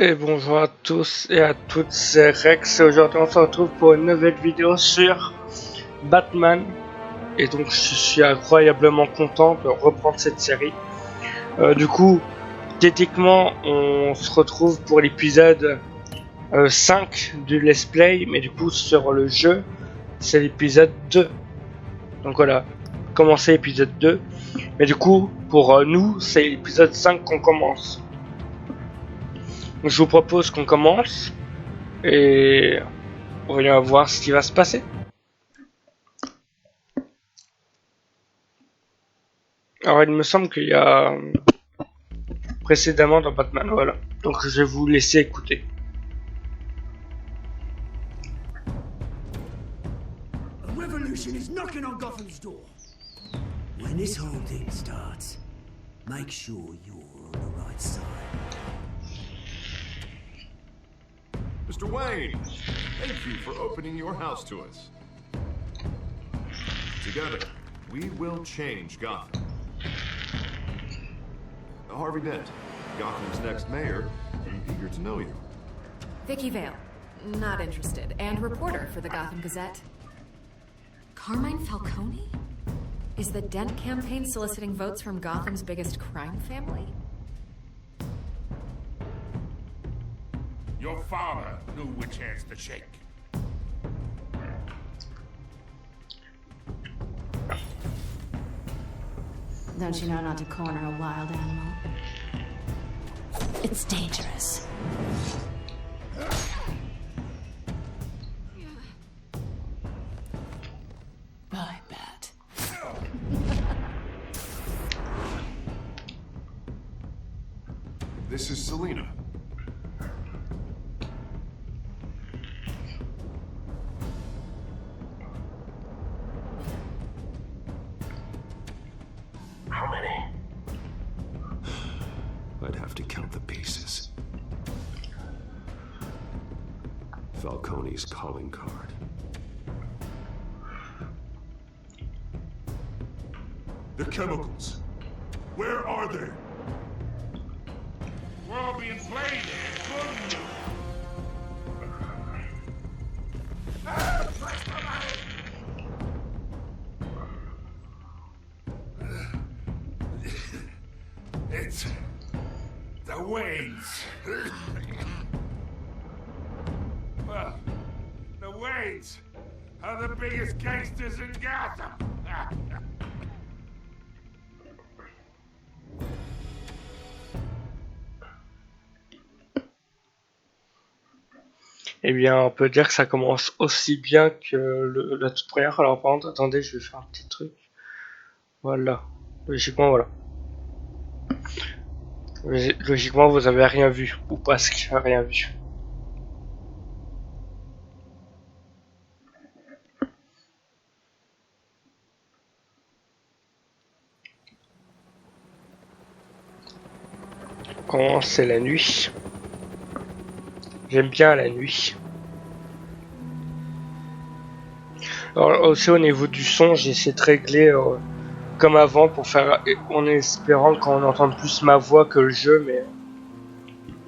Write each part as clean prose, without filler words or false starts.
Et bonjour à tous et à toutes, c'est Rex et aujourd'hui on se retrouve pour une nouvelle vidéo sur Batman. Et donc je suis incroyablement content de reprendre cette série. Du coup, techniquement on se retrouve pour l'épisode 5 du Let's Play, mais du coup sur le jeu c'est l'épisode 2. Donc voilà, commencer l'épisode 2. Mais du coup pour nous c'est l'épisode 5 qu'on commence. Donc, je vous propose qu'on commence et on va voir ce qui va se passer. Alors il me semble qu'il y a précédemment dans Batman, voilà. Donc je vais vous laisser écouter. A revolution is knocking on Gotham's door. When this whole thing starts, make sure you're on the right side. Mr. Wayne, thank you for opening your house to us. Together, we will change Gotham. Harvey Dent, Gotham's next mayor, I'm eager to know you. Vicky Vale, not interested, and reporter for the Gotham Gazette. Carmine Falcone? Is the Dent campaign soliciting votes from Gotham's biggest crime family? Your father knew which hands to shake. Don't you know not to corner a wild animal? It's dangerous. Bye, Bat. This is Selina. How many? I'd have to count the pieces. Falcone's calling card. The chemicals. Where are they? We're all being played, including you. It's the Waynes. Well, the Waynes are the biggest gangsters in Gotham. Eh bien, on peut dire que ça commence aussi bien que la toute première. Alors par contre, attendez, je vais faire un petit truc. Voilà. Logiquement, voilà. Logiquement, vous avez rien vu, ou presque rien vu. Quand c'est la nuit. J'aime bien la nuit. Alors aussi au niveau du son, j'essaie de régler comme avant pour faire en espérant qu'on entende plus ma voix que le jeu, mais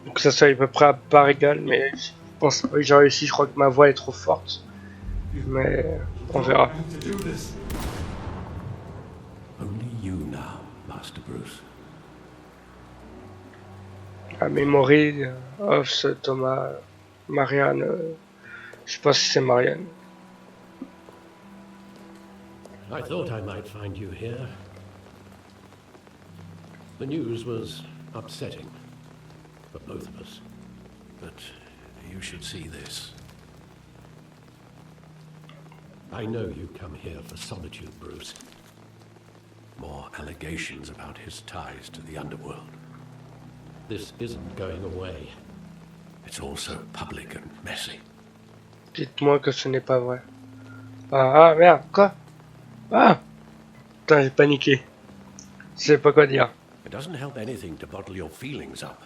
donc ça soit à peu près à part égale, mais je pense pas que j'ai réussi, je crois que ma voix est trop forte. Mais on verra. Only you now, Master Bruce. La Memory of Thomas Marianne, je sais pas si c'est Marianne. I thought I might find you here. The news was upsetting for both of us. But you should see this. I know you come here for solitude, Bruce. More allegations about his ties to the underworld. This isn't going away. It's all so public and messy. Dites-moi que ce n'est pas vrai. Ah merde, quoi? Ah! Putain, j'ai paniqué. Je sais pas quoi dire. It doesn't help anything to bottle your feelings up.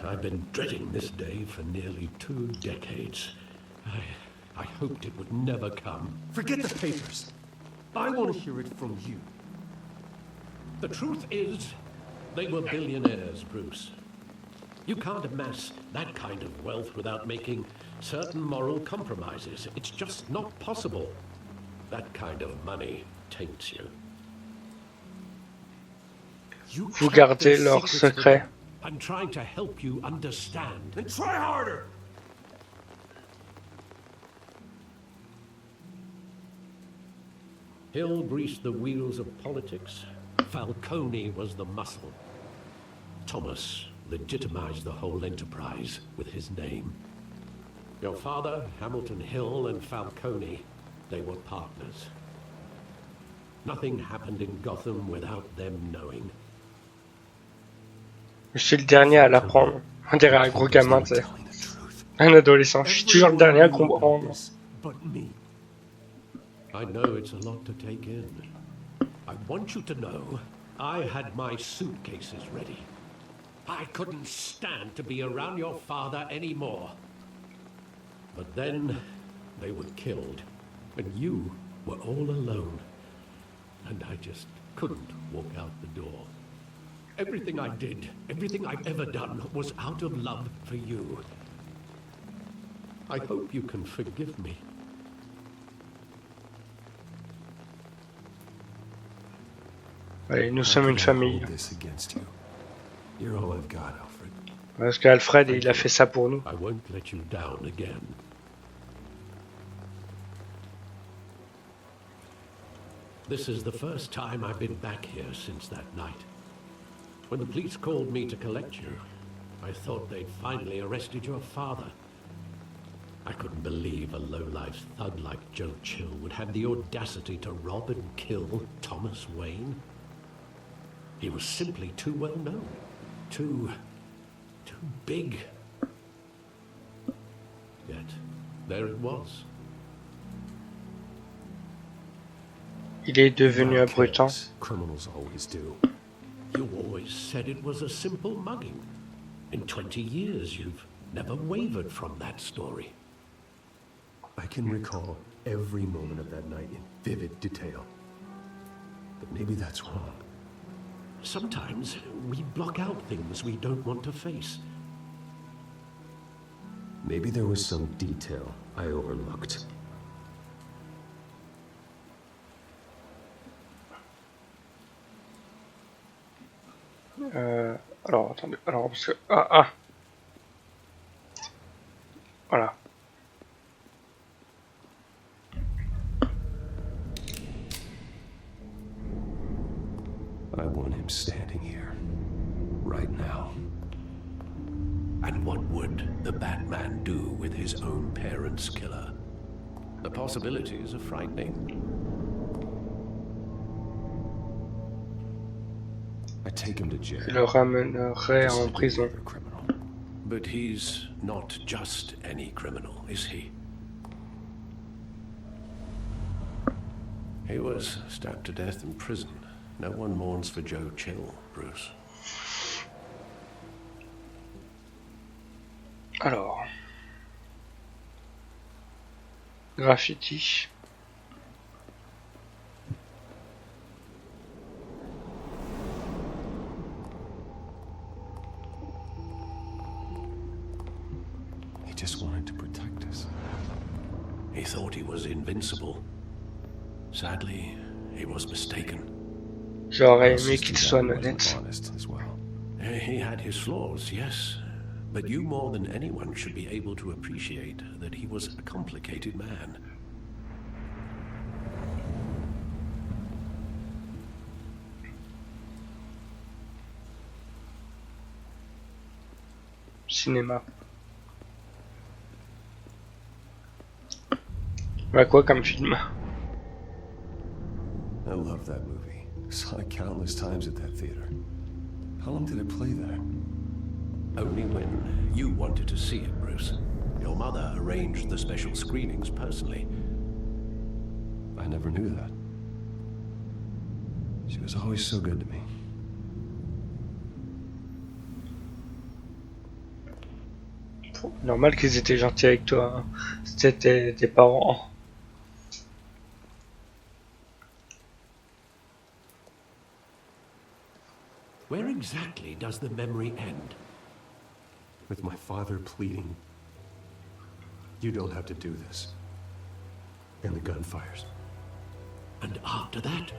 I've been dreading this day for nearly 2 decades. I hoped it would never come. Forget the papers. I want to hear it from you. The truth is, They were billionaires, Bruce. You can't amass that kind of wealth without making certain moral compromises. It's just not possible. That kind of money taints you. Vous gardez leurs secrets. I'm trying to help you understand. Then try harder! Hill greased the wheels of politics. Falcone was the muscle. Thomas legitimized the whole enterprise with his name. Your father, Hamilton Hill, and Falcone, they were partners. Nothing happened in Gotham without them knowing. Je suis le dernier à l'apprendre. On dirait un gros gamin, tu sais. Un adolescent. Je suis toujours le dernier à comprendre. But me. I know it's a lot to take in. I want you to know I had my suitcases ready. I couldn't stand to be around your father anymore. But then they were killed, and you were all alone. And I just couldn't walk out the door. Everything I did, everything I've ever done, was out of love for you. I hope you can forgive me. Allez, nous sommes une famille. This against you. You're all I've got, Alfred. Parce qu'Alfred, il a fait ça pour nous. I won't let you down again. This is the first time I've been back here since that night. When the police called me to collect you, I thought they'd finally arrested your father. I couldn't believe a low-life thug like Joe Chill would have the audacity to rob and kill Thomas Wayne. He was simply too well known. Too big. Yet, there it was. Il est devenu abrutant. Criminals always do. You always said it was a simple mugging. In 20 years, you've never wavered from that story. I can recall every moment of that night in vivid detail. But maybe that's wrong. Sometimes we block out things we don't want to face. Maybe there was some detail I overlooked. Alors, attendez. Alors, parce que... Ah. Voilà. I want him standing here. Right now. And what would the Batman do with his own parents' killer? The possibilities are frightening. I take him to jail. Je le ramènerai en prison. A criminal. But he's not just any criminal, is he? He was stabbed to death in prison. No one mourns for Joe Chill, Bruce. Alors. Graffiti. He just wanted to protect us. He thought he was invincible. Sadly, he was mistaken. J'aurais aimé qu'il soit honnête. Honest as well. He had his flaws, yes. But you more than anyone should be able to appreciate that he was a complicated man. Cinéma. Bah quoi comme film? I love that movie. Saw it countless times at that theater. How long did it play there? Only when you wanted to see it, Bruce. Your mother arranged the special screenings personally. I never knew that. She was always so good to me. Normal qu'ils étaient gentils avec toi. Hein. C'était tes parents. Where exactly does the memory end? With my father pleading, you don't have to do this. And the gun fires. And after that?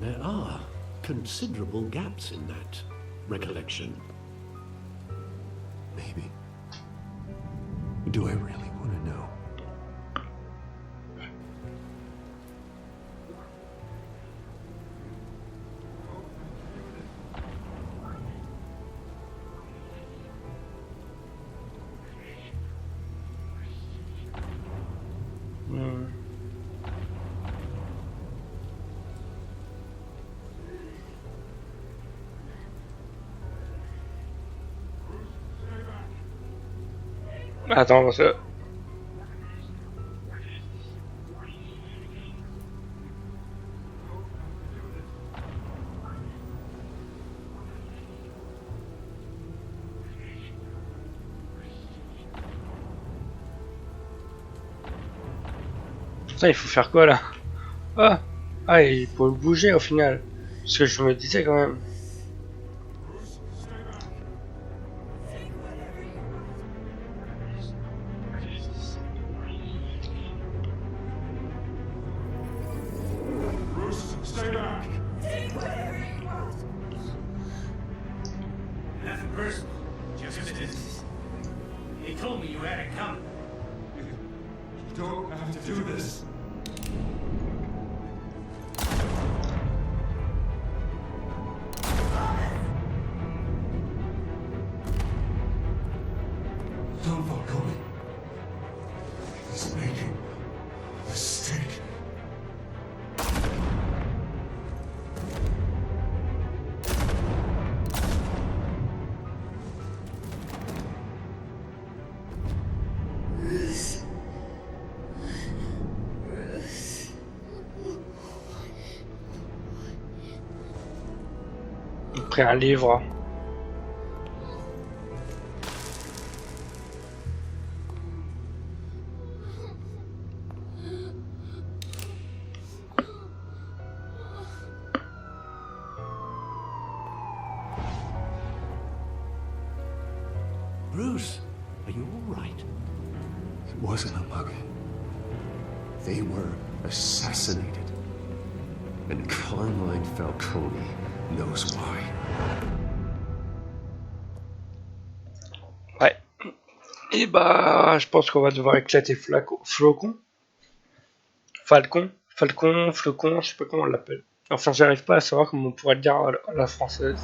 There are considerable gaps in that recollection. Maybe. Do I really want to know? Attends, parce que... Putain, il faut faire quoi là? Ah! Ah, il faut le bouger au final. Parce que je me disais quand même. Bruce, stay back. Nothing personal. Just this. He told me you had it coming. You don't have to do this. Don't Falcone. He's making a mistake. Il a pris un livre. Bruce, are you all right? It wasn't a bug. They were assassinated. And Carmine Falcone knows why. Ouais. Et bah, je pense qu'on va devoir éclater Flocon. Falcon, Flocon, je sais pas comment on l'appelle. Enfin, j'arrive pas à savoir comment on pourrait le dire à la française.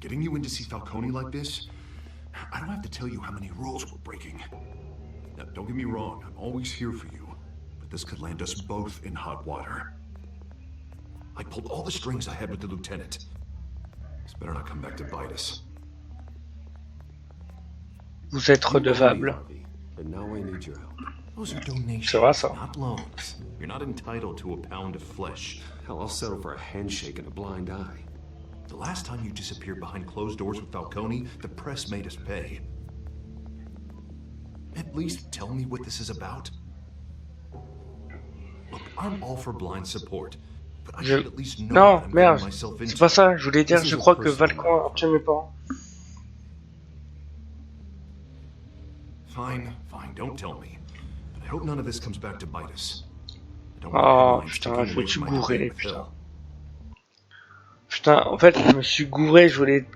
Getting you in to see Falcone like this, I don't have to tell you how many rules we're breaking. Now, don't get me wrong, I'm always here for you, but this could land us both in hot water. I pulled all the strings I had with the lieutenant. This better not come back to bite us. Vous êtes redevable. And now I need your help. Those are donations, C'est vrai ça. not loans. You're not entitled to a pound of flesh. Hell, I'll settle for a handshake and a blind eye. The last time you disappeared behind closed doors with Falcone, the press made us pay. At least tell me what this is about. Look, I'm all for blind support, but I should at least know Non, what I'm merde, getting myself c'est into. pas ça, je voulais dire, je crois que Falcon a tué mes parents. Fine, don't tell me. But I hope none of this comes back to bite us. I don't Oh, want putain, headlines je me taking suis away from my gouré, dream putain. pill. Putain, en fait, je me suis gouré, je voulais...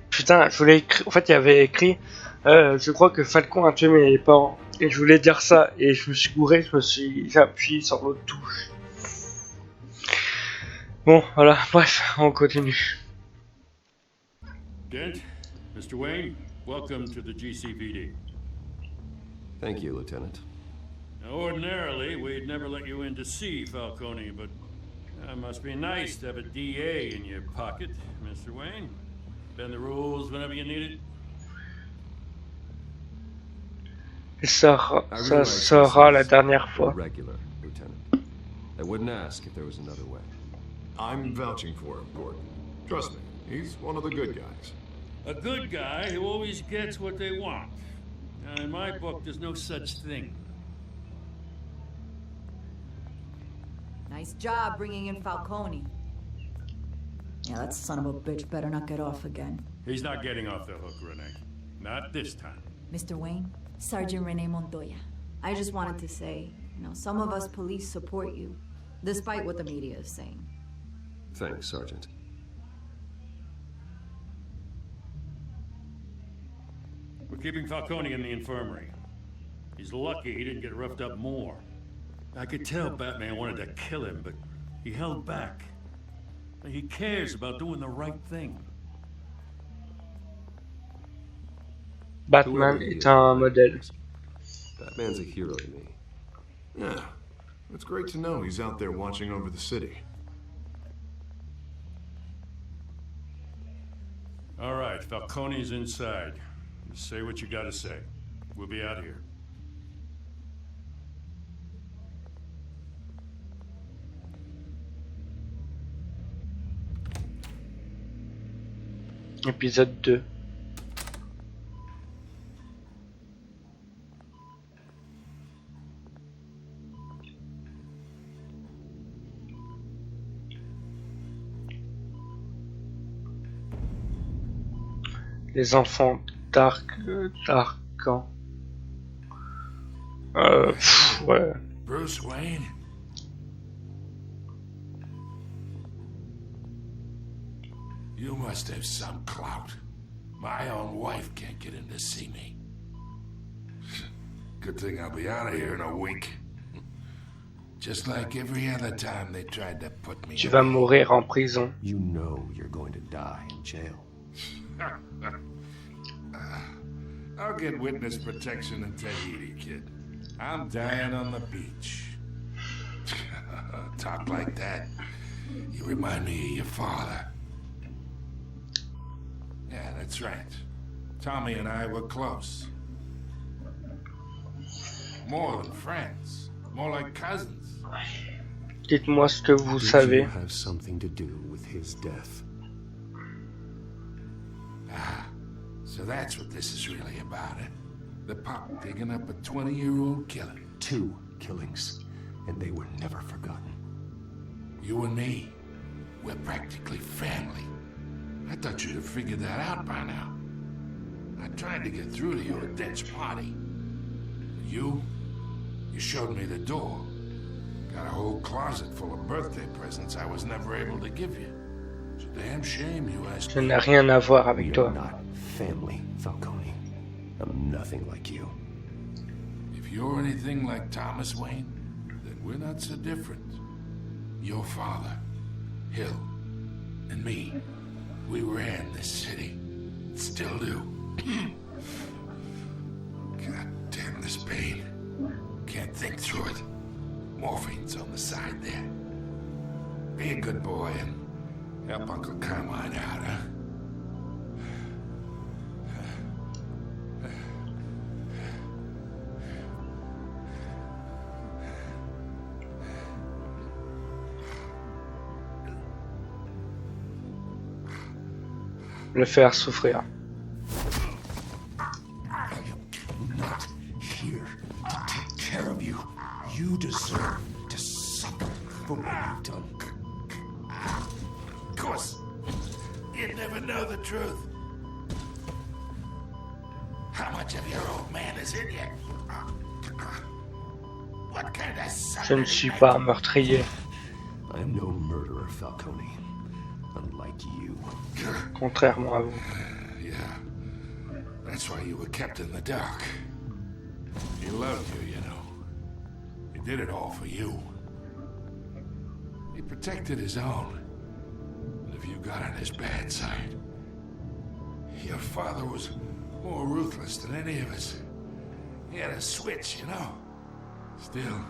Putain, je voulais écrire... En fait, il y avait écrit... je crois que Falcon a tué mes parents. Et je voulais dire ça, et je me suis gouré, j'ai appuyé sur l'autre touche. Bon, voilà, bref, on continue. Dent, Mr. Wayne, welcome to the GCPD. Thank you, Lieutenant. Now, ordinarily, we'd never let you in to see Falcone, but it must be nice to have a DA in your pocket, Mr. Wayne. Bend the rules whenever you need it. Et ça I realize sera la this is dernière fois. irregular, Lieutenant. I wouldn't ask if there was another way. I'm vouching for him, Gordon. Trust me, he's one of the good guys. A good guy who always gets what they want. Now, in my book, there's no such thing. Nice job bringing in Falcone. Yeah, that son of a bitch better not get off again. He's not getting off the hook, Renee. Not this time. Mr. Wayne, Sergeant Renee Montoya. I just wanted to say, some of us police support you, despite what the media is saying. Thanks, Sergeant. We're keeping Falcone in the infirmary. He's lucky he didn't get roughed up more. I could tell Batman wanted to kill him, but he held back. He cares about doing the right thing. Batman est un modèle. Batman's a hero to me. Yeah, it's great to know he's out there watching over the city. All right, Falcone's inside. Say what you gotta say. We'll be out here. Épisode 2. Les enfants d'Arcan. Ouais. Bruce Wayne? You must have some clout. My own wife can't get in to see me. Good thing I'll be out of here in a week. Just like every other time they tried to put me Tu vas mourir en prison. You know you're going to die in jail. I'll get witness protection in Tahiti, kid. I'm dying on the beach. Talk like that. You remind me of your father. Yeah, that's right. Tommy and I were close. More than friends. More like cousins. Dites-moi ce que vous Did savez. you have something to do with his death? So that's what this is really about, eh? The pop digging up a 20-year-old killer. 2 killings, and they were never forgotten. You and me, we're practically family. I thought you'd have figured that out by now. I tried to get through to you at Dead's party. You showed me the door. Got a whole closet full of birthday presents I was never able to give you. It's a damn shame you asked Je me. n'ai rien à voir We avec are toi. not family, Falcone. I'm nothing like you. If you're anything like Thomas Wayne, then we're not so different. Your father, Hill, and me, we ran this city. Still do. God damn this pain. Can't think through it. Morphine's on the side there. Be a good boy and help Uncle Carmine out, huh? Le faire souffrir. I am not here to take care of you. You deserve to suffer for what you've done. Of course. You'd never know the truth. How much of your old man is in you? What kind of son Je ne suis pas un meurtrier. I am no murderer, Falcone. Unlike you. Contrairement à vous. Yeah. That's why you were kept in the dark. He loved you, you know. He did it all for you. He protected his own. And if you got on his bad side, your father was more ruthless than any of us. He had a switch, you know. Still,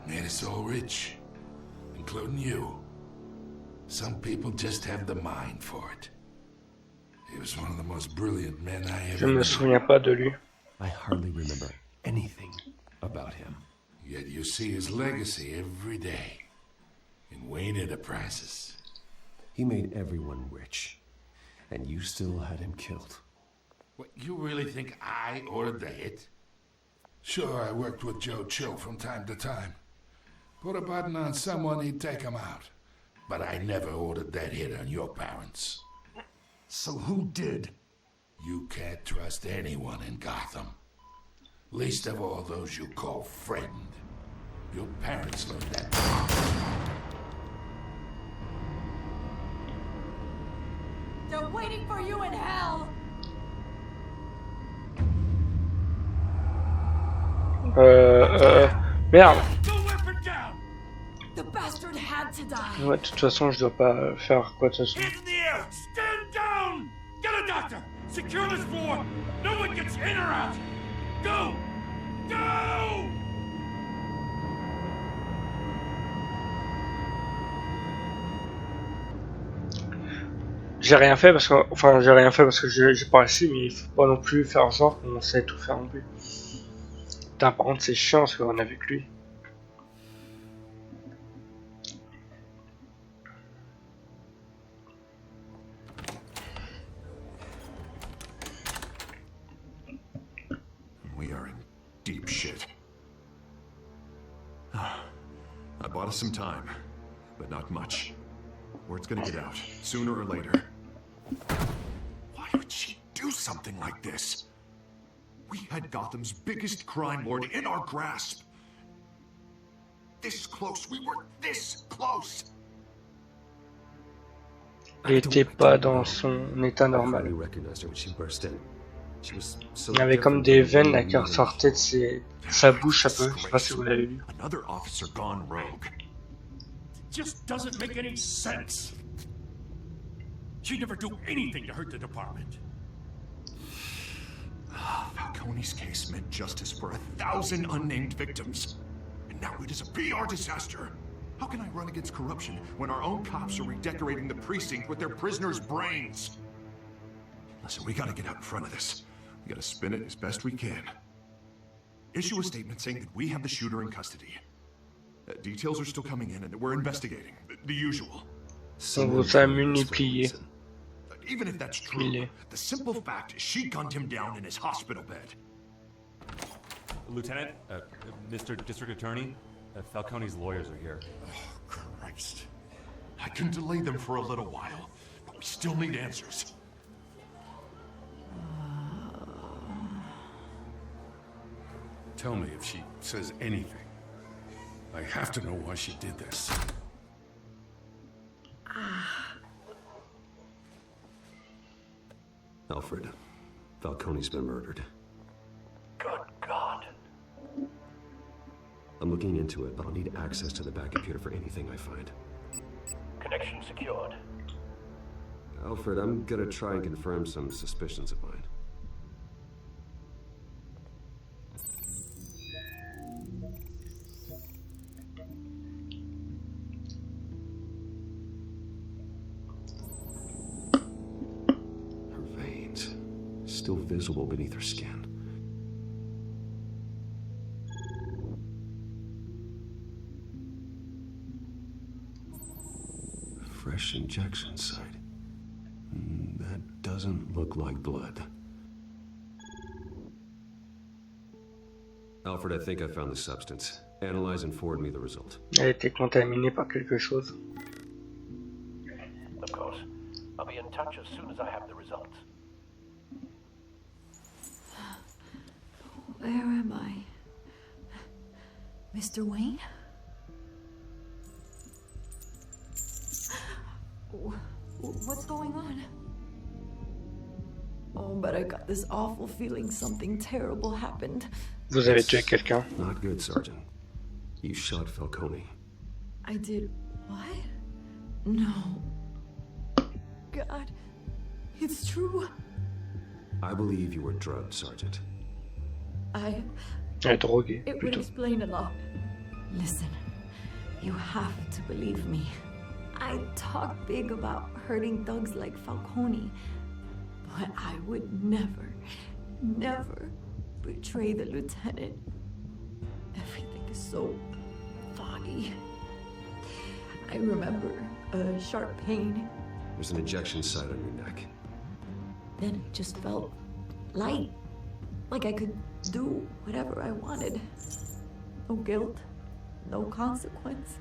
made us all rich, including you. Some people just have the mind for it. He was one of the most brilliant men I Je ever me knew. souviens pas de lui. I hardly remember anything about him. Yet you see his legacy every day in Wayne Enterprises. He made everyone rich, and you still had him killed. What, you really think I ordered the hit? Sure, I worked with Joe Chill from time to time. Put a button on someone, he'd take him out. But I never ordered that hit on your parents. So who did? You can't trust anyone in Gotham. Least of all those you call friend. Your parents learned that. They're waiting for you in hell! Merde. The bastard had to die. Ouais, de toute façon, je dois pas faire quoi de toute façon. Hands in the air! Stand down! Get a doctor! Secure this floor! No one gets in or out! Go! Go! J'ai rien fait parce que, enfin, j'ai rien fait parce que j'ai pas réussi, mais il faut pas non plus faire genre qu'on sait tout faire non plus. Putain, par contre, c'est chiant ce qu'on a vu que lui. We are in deep shit. I bought us some time, but not much. Word's gonna get out, sooner or later. Why would she do something like this? We had Gotham's biggest crime lord in our grasp. This close, we were this close. Il était pas dans son état I hardly normal. recognized her when she burst in. She was so Il y avait comme different des from veines là qui anyone ressortaient de sa bouche un peu. Je sais pas si vous l'avez vu. Another officer gone rogue. It just doesn't make any sense. She'd never do anything to hurt the department. Falcone's case meant justice for 1,000 unnamed victims. And now it is a PR disaster. How can I run against corruption when our own cops are redecorating the precinct with their prisoners' brains? Listen, we gotta get out in front of this. We gotta spin it as best we can. Issue a statement saying that we have the shooter in custody. Details are still coming in and we're investigating. The usual. On vous a multiplié. Even if that's true, the simple fact is she gunned him down in his hospital bed. Lieutenant, Mr. District Attorney, Falcone's lawyers are here. Oh, Christ. I can delay them for a little while, but we still need answers. Tell me if she says anything. I have to know why she did this. Alfred, Falcone's been murdered. Good God. I'm looking into it, but I'll need access to the back computer for anything I find. Connection secured. Alfred, I'm gonna try and confirm some suspicions of mine. Her veins, still visible beneath her skin. Fresh injection site. That doesn't look like blood. Alfred, I think I found the substance. Analyze and forward me the result. Elle a été contaminée par quelque chose. Of course. I'll be in touch as soon as I have the results. Where am I? Mr. Wayne? What's going on? Oh, but I got this awful feeling something terrible happened. Vous avez tué quelqu'un. Not good, Sergeant. You shot Falcone. I did what? No. God, it's true. I believe you were drugged, Sergeant. Elle est droguée, It would plutôt. explain a lot. Listen, you have to believe me. I talk big about hurting thugs like Falcone, but I would never betray the lieutenant. Everything is so foggy. I remember a sharp pain. There's an ejection site on your neck. Then it just felt light. Like I could do whatever I wanted. No guilt, no consequence.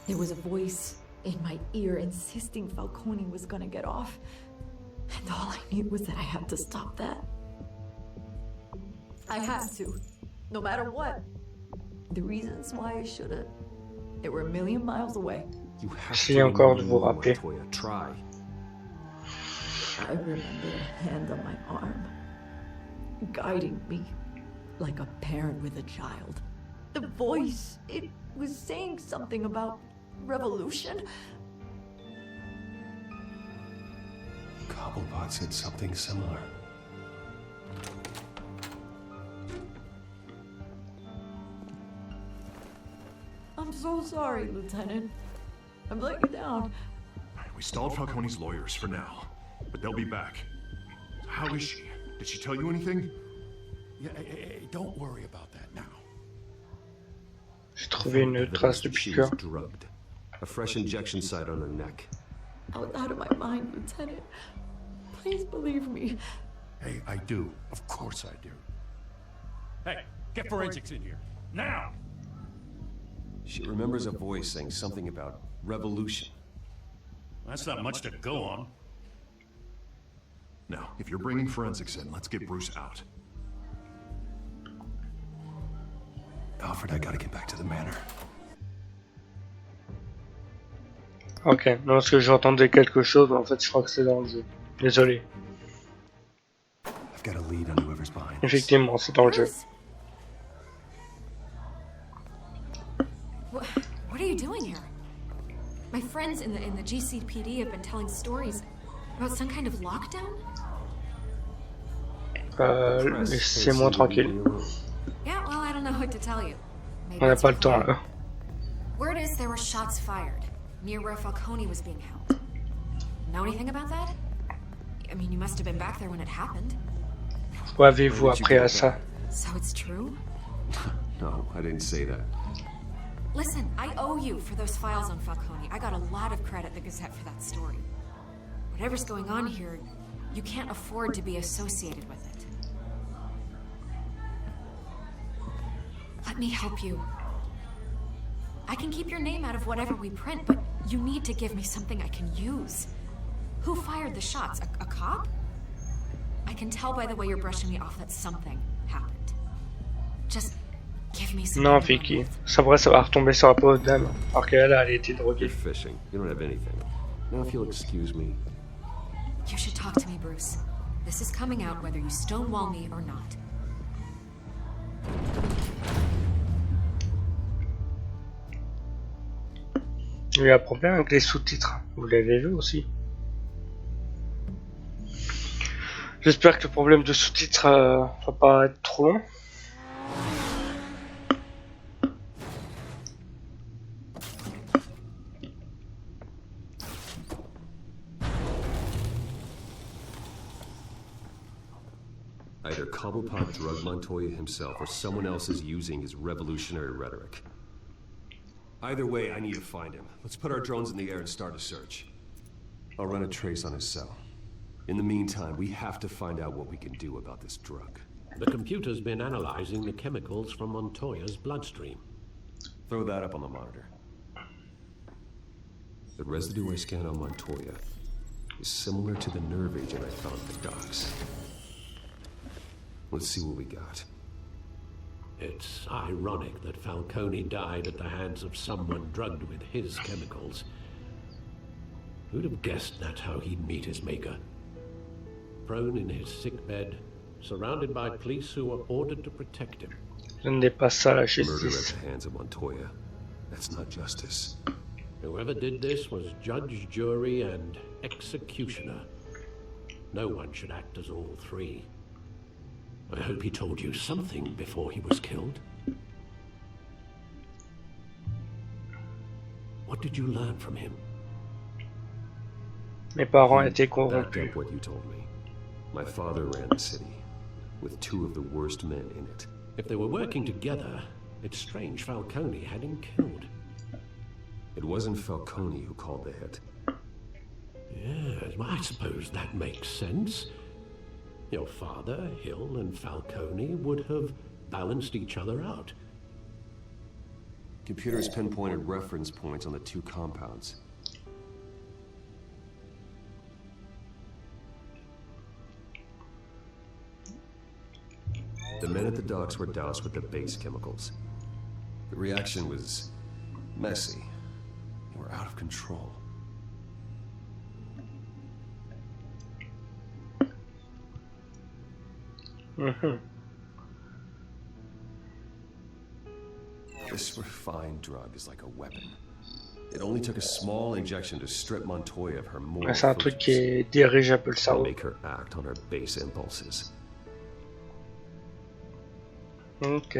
There was a voice in my ear insisting Falcone was gonna get off. And all I knew was that I had to stop that. I had to, no matter what. The reasons why I should've, they were a million miles away. You have Essayez encore de vous rappeler. Try. I remember a hand on my arm, guiding me like a parent with a child. The voice, it was saying something about revolution. Cobblepot said something similar. I'm so sorry, Lieutenant. I'm letting you down. We stalled Falcone's lawyers for now, but they'll be back. How is she? Did she tell you anything? Yeah, hey, don't worry about that now. J'ai trouvé une trace de She was piqûre. drugged. A fresh injection site on her neck. I was out of my mind, Lieutenant. Please believe me. Hey, I do. Of course I do. Hey, get forensics in here. Now! She remembers a voice saying something about revolution. That's not much to go on. Now, if you're bringing forensics in, let's get Bruce out. Alfred, I gotta get back to the manor. Ok, non, parce que j'entendais quelque chose, mais en fait je crois que c'est dans le jeu. Désolé. I've got a lead on whoever's behind us. Effectivement, c'est dans le jeu. What are you doing here? My friends in the GCPD have been telling stories about some kind of lockdown? Laissez-moi tranquille. Yeah, well, I don't know what to tell you. Maybe On n'a it's pas le your temps fault. là. Word is there were shots fired near where Falcone was being held. Know anything about that? I mean, you must have been back there when it happened. Quoi avez-vous appris à ça? So it's true? No, I didn't say that. Listen, I owe you for those files on Falcone. I got a lot of credit at the Gazette for that story. Whatever's going on here, you can't afford to be associated with it. Let me help you. I can keep your name out of whatever we print, but you need to give me something I can use. Who fired the shots? A cop? I can tell by the way you're brushing me off that something happened. Just give me something. Non, Vicky. Ça pourrait, ça va retomber sur la pauvre dame. Alors qu'elle, elle a été droguée. You're fishing. You don't have anything. Now, if you'll excuse me. You should talk to me, Bruce. This is coming out whether you stonewall me or not. Il y a un problème avec les sous-titres. Vous l'avez vu aussi. J'espère que le problème de sous-titres va pas être trop long. Either Cobblepot drugged Montoya himself or someone else is using his revolutionary rhetoric. Either way, I need to find him. Let's put our drones in the air and start a search. I'll run a trace on his cell. In the meantime, we have to find out what we can do about this drug. The computer's been analyzing the chemicals from Montoya's bloodstream. Throw that up on the monitor. The residue I scanned on Montoya is similar to the nerve agent I found at the docks. Let's see what we got. It's ironic that Falcone died at the hands of someone drugged with his chemicals. Who'd have guessed that's how he'd meet his maker? Prone in his sickbed, surrounded by police who were ordered to protect him. Je n'ai pas ça la Murder at justice. the hands of Montoya. That's not justice. Whoever did this was judge, jury, and executioner. No one should act as all three. I hope he told you something before he was killed. What did you learn from him? Mes parents étaient Backed corrompus. up what you told me. My father ran the city. with 2 of the worst men in it. If they were working together, it's strange Falcone had him killed. It wasn't Falcone who called the hit. Yes, well, I suppose that makes sense. Your father, Hill, and Falcone would have balanced each other out. Computers pinpointed reference points on the 2 compounds. The men at the docks were doused with the base chemicals. The reaction was messy. They were out of control. This refined drug is like a weapon. It only took a small injection to strip Montoya of her moral C'est un truc qui dirige un peu le and cerveau. make her act on her base impulses. Ok.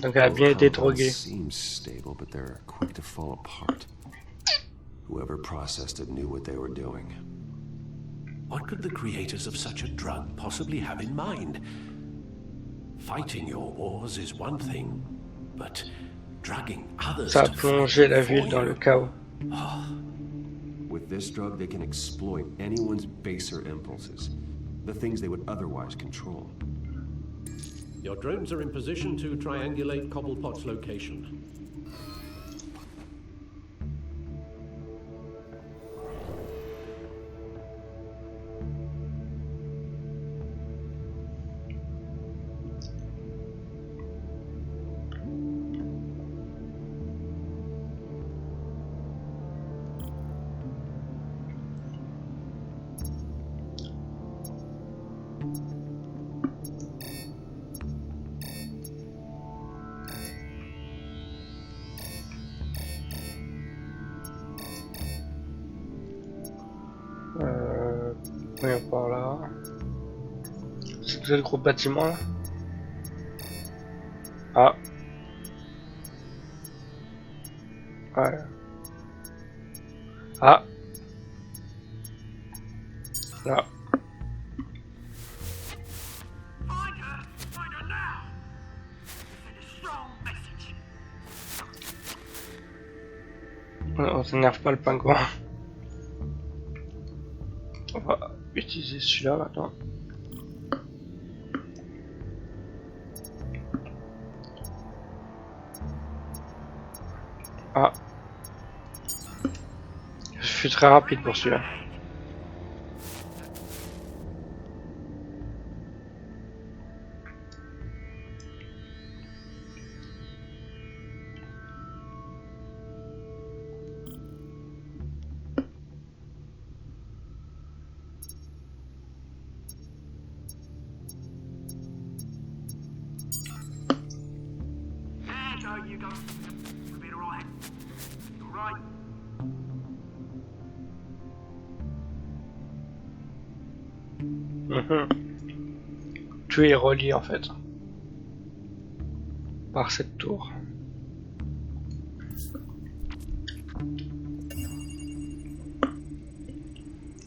Donc elle a bien été droguée. Seems stable, but they're quick to fall apart. Whoever processed it knew what they were doing. What could the creators of such a drug possibly have in mind? Fighting your wars is one thing, but drugging others Ça a to plongé fight la for ville dans you? le chaos. With this drug, they can exploit anyone's baser impulses, the things they would otherwise control. Your drones are in position to triangulate Cobblepot's location. Voyons par là. C'est tout le gros bâtiment là. Ah. Ouais. Ah. Là. Find her now. Send a strong message. On s'énerve pas le pingouin. On va utiliser celui-là maintenant. Ah. Je suis très rapide pour celui-là. There you go. You'll be alright. You're right. Tout est relié en fait. Par cette tour.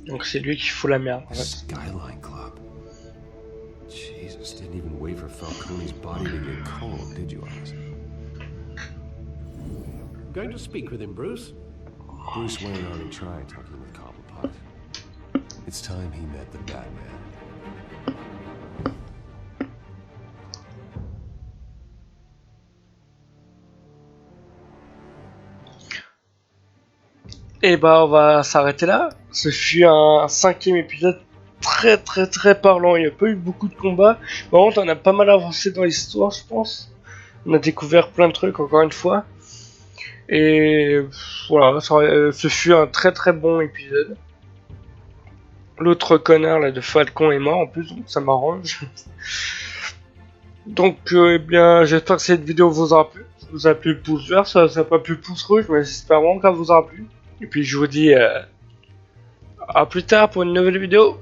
Donc c'est lui qui fout la merde en fait. Skyline Club. Jesus, didn't even wait for Falcone's body to get cold, did you, Alice? Going to speak with him, Bruce? Bruce Wayne already tried talking with Cobblepot. It's time he met the Batman. Et bah on va s'arrêter là. Ce fut un 5e épisode très parlant. Il n'y a pas eu beaucoup de combats. Par contre on a pas mal avancé dans l'histoire je pense. On a découvert plein de trucs encore une fois. Et voilà, ce fut un très bon épisode. L'autre connard là de Falcon est mort en plus, donc ça m'arrange. Donc eh bien j'espère que cette vidéo vous aura plu. Ça vous a plu le pouce vert, ça n'a pas plu le pouce rouge, mais j'espère vraiment que ça vous aura plu. Et puis je vous dis à plus tard pour une nouvelle vidéo.